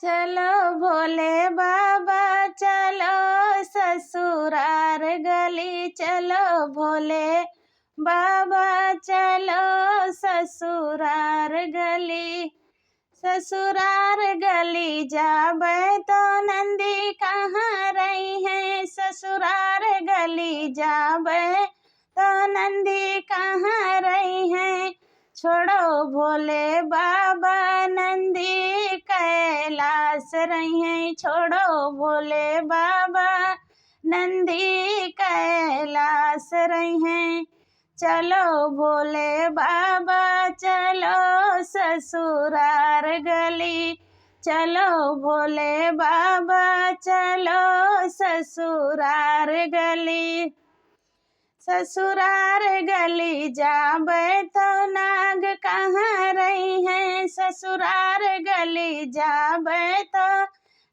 चलो भोले बाबा चलो ससुरार गली, चलो भोले बाबा चलो ससुरार गली। ससुरार गली जाबै तो नंदी कहाँ रही है, ससुरार गली जाबै तो नंदी कहाँ रही है। छोड़ो भोले बाबा नंदी कैलाश रही हैं, छोड़ो भोले बाबा नंदी कैलाश रही हैं। चलो भोले बाबा चलो ससुरार गली, चलो भोले बाबा चलो ससुरार गली। ससुरार गली जाबै तो नाग कहाँ रही हैं, ससुरार गली जाबै तो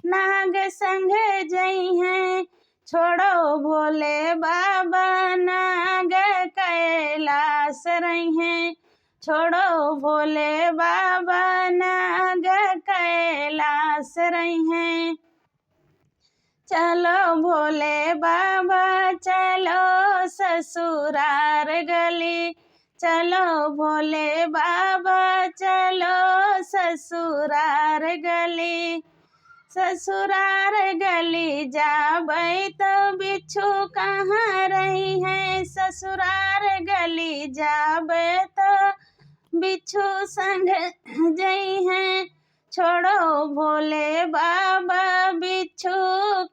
नाग संग जई हैं। छोड़ो भोले बाबा नाग कैलाश रही हैं, छोड़ो भोले बाबा नाग कैलाश रही हैं। चलो भोले बाबा चलो ससुरार गली, चलो भोले बाबा चलो ससुरार गली। ससुरार गली जाबै तो बिच्छू कहाँ रही हैं, ससुरार गली जाबै तो बिच्छू संग जई हैं। छोड़ो भोले बाबा बिच्छू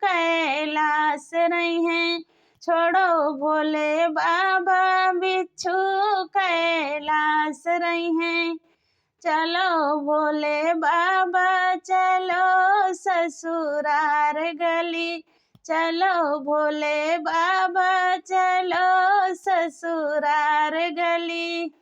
कैलाश रही हैं, छोड़ो भोले बाबा बिच्छू कैलाश रही हैं। चलो भोले बाबा चलो ससुरार गली, चलो भोले बाबा चलो ससुरार गली।